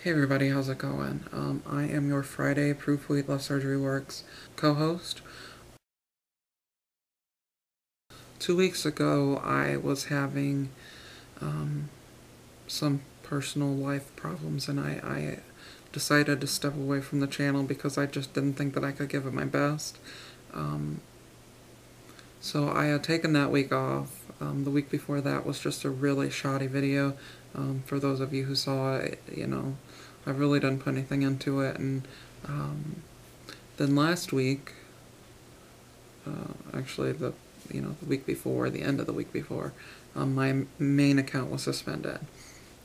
Hey everybody, how's it going? I am your Friday Proof Weight Loss Surgery Works co-host. 2 weeks ago, I was having some personal life problems, and I decided to step away from the channel because I just didn't think that I could give it my best. So I had taken that week off. The week before that was just a really shoddy video. For those of you who saw it, I really didn't put anything into it. And then last week, actually the week before, the end of the week before, my main account was suspended,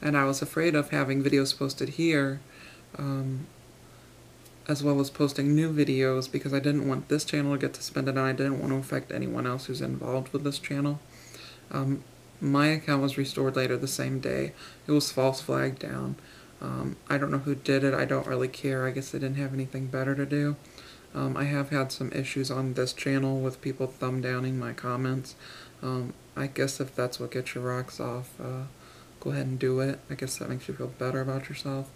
and I was afraid of having videos posted here, as well as posting new videos, because I didn't want this channel to get suspended, and I didn't want to affect anyone else who's involved with this channel. My account was restored later the same day. It was false flagged down. I don't know who did it. I don't really care. I guess they didn't have anything better to do. I have had some issues on this channel with people thumb downing my comments. I guess if that's what gets your rocks off, go ahead and do it. I guess that makes you feel better about yourself.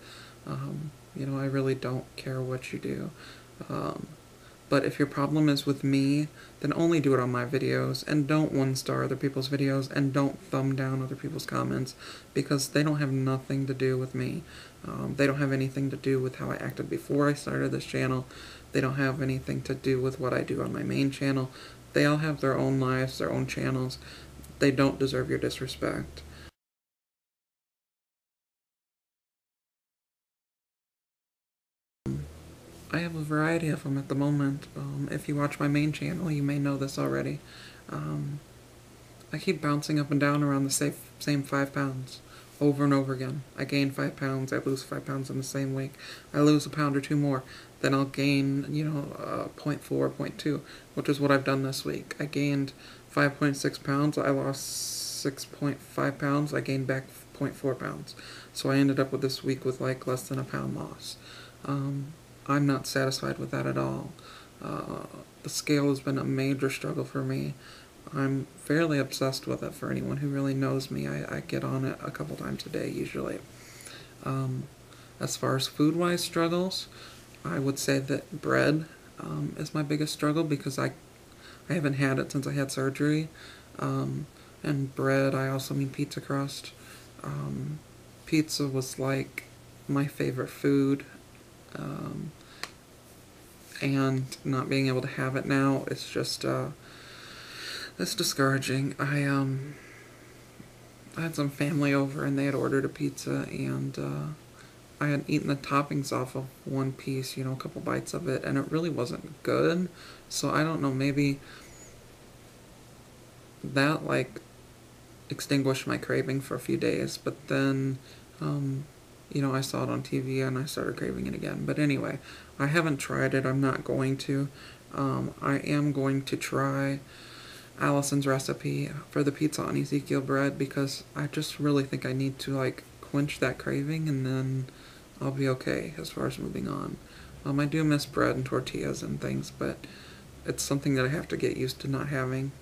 I really don't care what you do. But if your problem is with me, then only do it on my videos, and don't one-star other people's videos, and don't thumb down other people's comments, because they don't have nothing to do with me. They don't have anything to do with how I acted before I started this channel. They don't have anything to do with what I do on my main channel. They all have their own lives, their own channels. They don't deserve your disrespect. I have a variety of them at the moment. If you watch my main channel, you may know this already. I keep bouncing up and down around the same 5 pounds over and over again. I gain 5 pounds, I lose 5 pounds in the same week. I lose a pound or two more, then I'll gain, 0.4, 0.2, which is what I've done this week. I gained 5.6 pounds, I lost 6.5 pounds, I gained back 0.4 pounds. So I ended up with this week with less than a pound loss. I'm not satisfied with that at all. The scale has been a major struggle for me. I'm fairly obsessed with it. For anyone who really knows me, I get on it a couple times a day usually. As far as food-wise struggles, I would say that bread is my biggest struggle, because I haven't had it since I had surgery. And bread, I also mean pizza crust. Pizza was like my favorite food. And not being able to have it now, it's just, it's discouraging. I had some family over, and they had ordered a pizza, and I had eaten the toppings off of one piece, a couple bites of it, and it really wasn't good. So I don't know, maybe that, extinguished my craving for a few days, but then, I saw it on TV and I started craving it again. But anyway, I haven't tried it. I'm not going to. I am going to try Allison's recipe for the pizza on Ezekiel bread, because I just really think I need to, quench that craving, and then I'll be okay as far as moving on. I do miss bread and tortillas and things, but it's something that I have to get used to not having.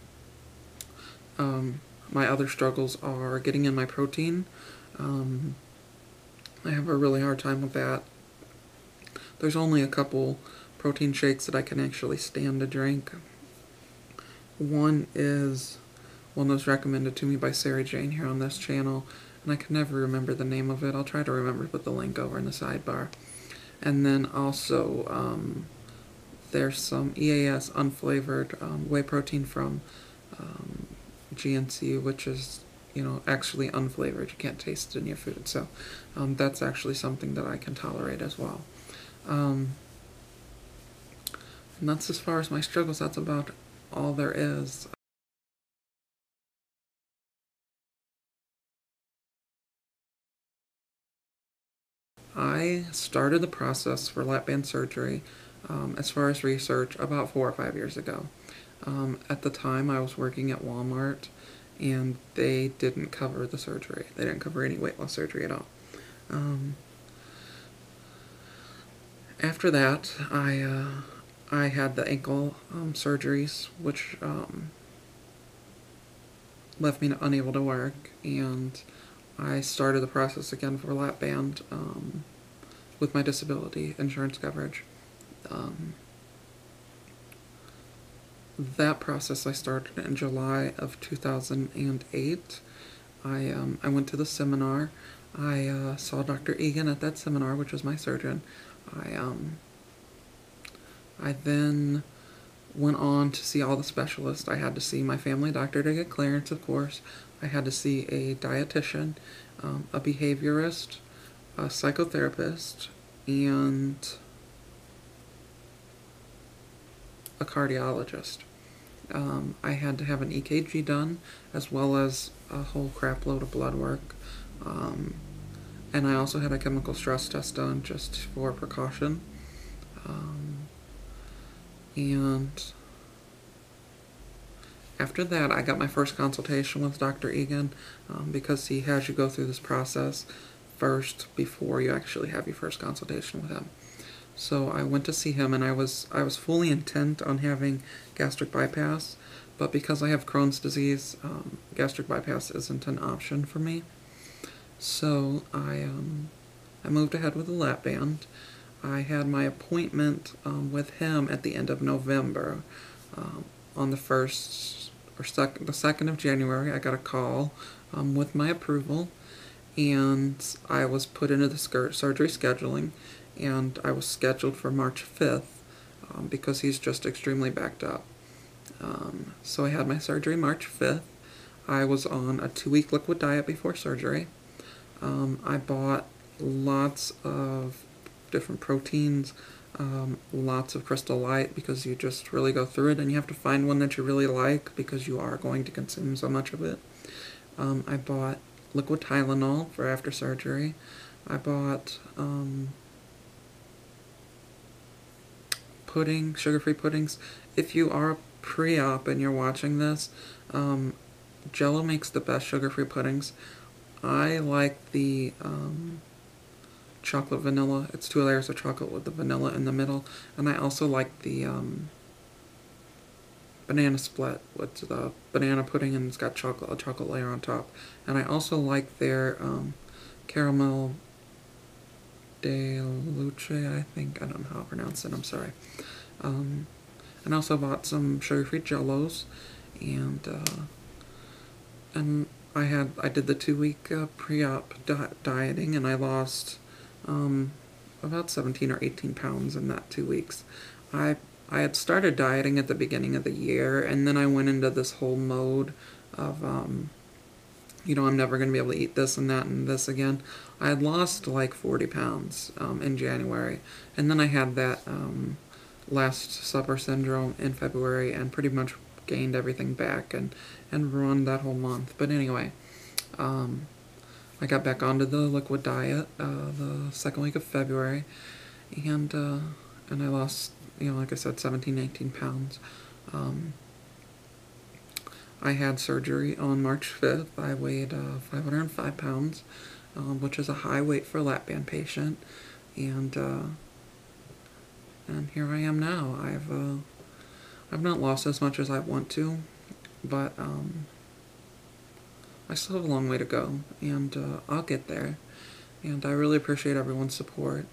My other struggles are getting in my protein. I have a really hard time with that. There's only a couple protein shakes that I can actually stand to drink. One is one that was recommended to me by Sarah Jane here on this channel, and I can never remember the name of it. I'll try to remember to put the link over in the sidebar. And then also, there's some EAS unflavored whey protein from GNC, which is actually unflavored. You can't taste it in your food. So that's actually something that I can tolerate as well. And that's as far as my struggles. That's about all there is. I started the process for lap band surgery, as far as research, about 4 or 5 years ago. At the time, I was working at Walmart, and they didn't cover the surgery. They didn't cover any weight loss surgery at all. After that, I had the ankle surgeries, which left me unable to work, and I started the process again for lap band. with my disability insurance coverage. That process I started in July of 2008. I went to the seminar. I saw Dr. Egan at that seminar, which was my surgeon. I then went on to see all the specialists. I had to see my family doctor to get clearance, of course. I had to see a dietitian, a behaviorist, a psychotherapist, and a cardiologist. I had to have an EKG done, as well as a whole crap load of blood work. And I also had a chemical stress test done just for precaution. And after that, I got my first consultation with Dr. Egan, because he has you go through this process first before you actually have your first consultation with him. So I went to see him, and I was fully intent on having gastric bypass, but because I have Crohn's disease, gastric bypass isn't an option for me. So I moved ahead with the lap band. I had my appointment with him at the end of November. On the 2nd of January, I got a call with my approval, and I was put into the surgery scheduling, and I was scheduled for March 5th because he's just extremely backed up. So I had my surgery March 5th. I was on a 2-week liquid diet before surgery. I bought lots of different proteins, lots of Crystal Light, because you just really go through it and you have to find one that you really like because you are going to consume so much of it. I bought liquid Tylenol for after surgery. I bought pudding, sugar-free puddings. If you are pre-op and you're watching this, Jell-O makes the best sugar-free puddings. I like the chocolate vanilla. It's 2 layers of chocolate with the vanilla in the middle. And I also like the banana split with the banana pudding, and it's got a chocolate layer on top. And I also like their caramel de luce, I think. I don't know how to pronounce it, I'm sorry. And I also bought some sugar-free Jell-Os, and I did the 2-week pre-op dieting, and I lost about 17 or 18 pounds in that 2 weeks. I had started dieting at the beginning of the year, and then I went into this whole mode of, you know, I'm never going to be able to eat this and that and this again. I had lost like 40 pounds in January, and then I had that Last Supper syndrome in February, and pretty much gained everything back and ruined that whole month. But anyway, I got back onto the liquid diet the 2nd week of February, and I lost, you know, like I said, 17, 18 pounds. I had surgery on March 5th. I weighed 505 pounds, which is a high weight for a lap band patient, and here I am now. I've not lost as much as I want to, but I still have a long way to go, and I'll get there. And I really appreciate everyone's support.